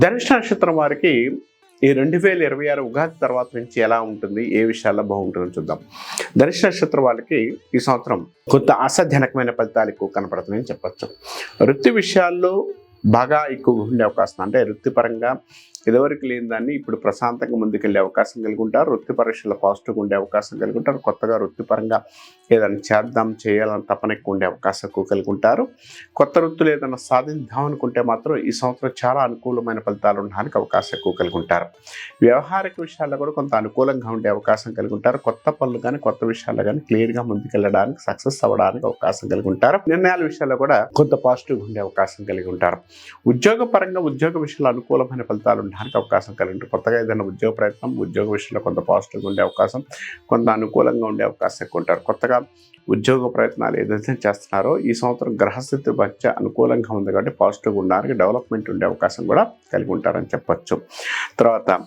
ధనుష్ నక్షత్రం వారికి ఈ 2026 ఉగాది తర్వాత నుంచి ఎలా ఉంటుంది, ఏ విషయాల్లో బాగుంటుందో చూద్దాం. ధనుష్ నక్షత్రం వాళ్ళకి ఈ సంవత్సరం కొంత ఆశాజనకమైన ఫలితాలు ఎక్కువ కనపడుతున్నాయని చెప్పచ్చు. వృత్తి విషయాల్లో బాగా ఎక్కువగా ఉండే అవకాశం, అంటే వృత్తిపరంగా ఇదివరకు లేని దాన్ని ఇప్పుడు ప్రశాంతంగా ముందుకెళ్ళే అవకాశం కలిగి ఉంటారు. వృత్తి పరీక్షల్లో పాజిటివ్గా ఉండే అవకాశం కలిగి ఉంటారు. కొత్తగా వృత్తిపరంగా ఏదైనా చేద్దాం చేయాలని తపన ఎక్కువ ఉండే అవకాశం ఎక్కువ కలిగి ఉంటారు. కొత్త వృత్తులు ఏదైనా సాధిద్దాం అనుకుంటే మాత్రం ఈ సంవత్సరం చాలా అనుకూలమైన ఫలితాలు ఉండడానికి అవకాశం ఎక్కువ కలిగి ఉంటారు. వ్యవహారిక విషయాల్లో కూడా కొంత అనుకూలంగా ఉండే అవకాశం కలిగి ఉంటారు. కొత్త పనులు కానీ కొత్త విషయాల్లో కానీ క్లియర్గా ముందుకెళ్ళడానికి సక్సెస్ అవ్వడానికి అవకాశం కలిగి ఉంటారు. నిర్ణయాల విషయాల్లో కూడా కొంత పాజిటివ్గా ఉండే అవకాశం కలిగి ఉంటారు. ఉద్యోగపరంగా ఉద్యోగ విషయాల్లో అనుకూలమైన ఫలితాలు ఉండడానికి అవకాశం కలిగి ఉంటారు. కొత్తగా ఏదైనా ఉద్యోగ ప్రయత్నం ఉద్యోగ విషయంలో కొంత పాజిటివ్గా ఉండే అవకాశం, కొంత అనుకూలంగా ఉండే అవకాశం ఎక్కువ ఉంటారు. కొత్తగా ఉద్యోగ ప్రయత్నాలు ఏదైతే చేస్తున్నారో ఈ సంవత్సరం గ్రహస్థితి మధ్య అనుకూలంగా ఉంది కాబట్టి పాజిటివ్గా ఉండడానికి డెవలప్మెంట్ ఉండే అవకాశం కూడా కలిగి ఉంటారని చెప్పచ్చు. తర్వాత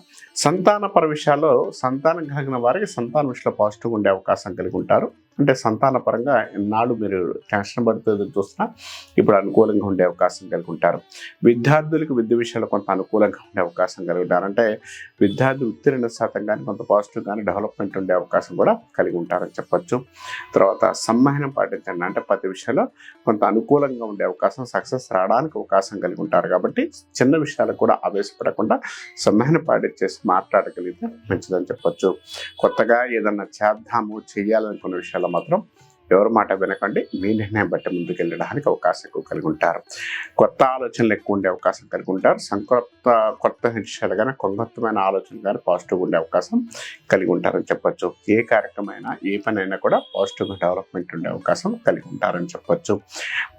సంతానపర విషయాల్లో సంతానం కలిగిన వారికి సంతాన విషయంలో పాజిటివ్గా ఉండే అవకాశం కలిగి ఉంటారు. అంటే సంతానపరంగా ఎన్నాళ్ళు మీరు టెన్షన్ పడుతుంది చూస్తున్నా ఇప్పుడు అనుకూలంగా ఉండే అవకాశం కలిగి ఉంటారు. విద్యార్థులకు విద్య విషయాల్లో కొంత అనుకూలంగా ఉండే అవకాశం కలిగి ఉంటారు. అంటే విద్యార్థులు ఉత్తీర్ణ శాతం కానీ కొంత పాజిటివ్ కానీ డెవలప్మెంట్ ఉండే అవకాశం కూడా కలిగి ఉంటారని చెప్పచ్చు. తర్వాత సంవహనం పాటించండి, అంటే ప్రతి విషయంలో కొంత అనుకూలంగా ఉండే అవకాశం, సక్సెస్ రావడానికి అవకాశం కలిగి ఉంటారు. కాబట్టి చిన్న విషయాలకు కూడా ఆవేశపడకుండా సంవహనం పాటించేసి మాట్లాడగలిగితే మంచిదని చెప్పచ్చు. కొత్తగా ఏదన్నా చేద్దాము చేయాలనుకున్న విషయాల్లో మాత్రం ఎవరి మాట వినకండి, మీ నిర్ణయం బట్టి ముందుకెళ్ళడానికి అవకాశం ఎక్కువ కలిగి ఉంటారు. కొత్త ఆలోచనలు ఎక్కువ ఉండే అవకాశం కలిగి ఉంటారు. కొత్త విషయాలు కానీ కొంగొత్తమైన ఆలోచనలు కానీ పాజిటివ్గా ఉండే అవకాశం కలిగి ఉంటారని చెప్పచ్చు. ఏ కార్యక్రమమైనా ఏ పని అయినా కూడా పాజిటివ్గా డెవలప్మెంట్ ఉండే అవకాశం కలిగి ఉంటారని చెప్పచ్చు.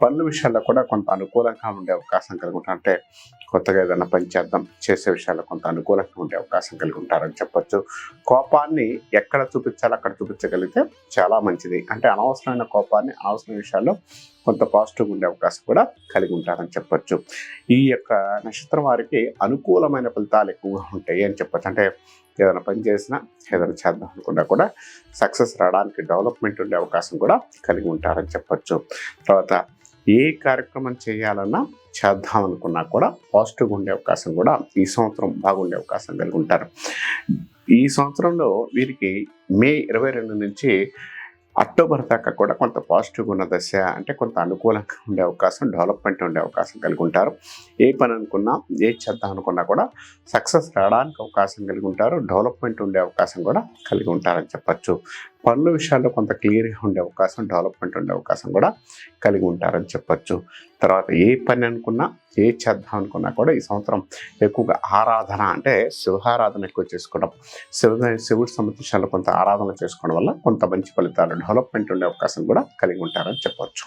పనుల విషయాల్లో కూడా కొంత అనుకూలంగా ఉండే అవకాశం కలిగి ఉంటారు. అంటే కొత్తగా ఏదైనా పని చేద్దాం చేసే విషయాల్లో కొంత అనుకూలంగా ఉండే అవకాశం కలిగి ఉంటారని చెప్పచ్చు. కోపాన్ని ఎక్కడ చూపించాలో అక్కడ చూపించగలిగితే చాలా మంచిది. అంటే అనవసరమైన కోపాన్ని అనవసరమైన విషయాల్లో కొంత పాజిటివ్గా ఉండే అవకాశం కూడా కలిగి ఉంటారని చెప్పచ్చు. ఈ యొక్క నక్షత్రం వారికి అనుకూలమైన ఫలితాలు ఎక్కువగా ఉంటాయి అని చెప్పచ్చు. అంటే ఏదైనా పని చేసినా ఏదైనా చేద్దాం అనుకున్నా కూడా సక్సెస్ రావడానికి డెవలప్మెంట్ ఉండే అవకాశం కూడా కలిగి ఉంటారని చెప్పచ్చు. తర్వాత ఏ కార్యక్రమం చేయాలన్నా చేద్దాం అనుకున్నా కూడా పాజిటివ్గా ఉండే అవకాశం కూడా ఈ సంవత్సరం బాగుండే అవకాశం కలిగి ఉంటారు. ఈ సంవత్సరంలో వీరికి మే 22 నుంచి అక్టోబర్ దాకా కూడా కొంత పాజిటివ్గా ఉన్న దశ, అంటే కొంత అనుకూలంగా ఉండే అవకాశం, డెవలప్మెంట్ ఉండే అవకాశం కలిగి ఉంటారు. ఏ పని అనుకున్నా ఏ చేద్దాం అనుకున్నా కూడా సక్సెస్ రావడానికి అవకాశం కలిగి ఉంటారు. డెవలప్మెంట్ ఉండే అవకాశం కూడా కలిగి ఉంటారని చెప్పచ్చు. పనుల విషయాల్లో కొంత క్లియర్గా ఉండే అవకాశం, డెవలప్మెంట్ ఉండే అవకాశం కూడా కలిగి ఉంటారని చెప్పచ్చు. తర్వాత ఏ పని అనుకున్నా ఏ చేద్దాం అనుకున్నా కూడా ఈ సంవత్సరం ఎక్కువగా ఆరాధన, అంటే శివారాధన ఎక్కువ చేసుకోవడం, శివుడి సంబంధించిన కొంత ఆరాధన చేసుకోవడం వల్ల కొంత మంచి ఫలితాలు, డెవలప్మెంట్ ఉండే అవకాశం కూడా కలిగి ఉంటారని చెప్పచ్చు.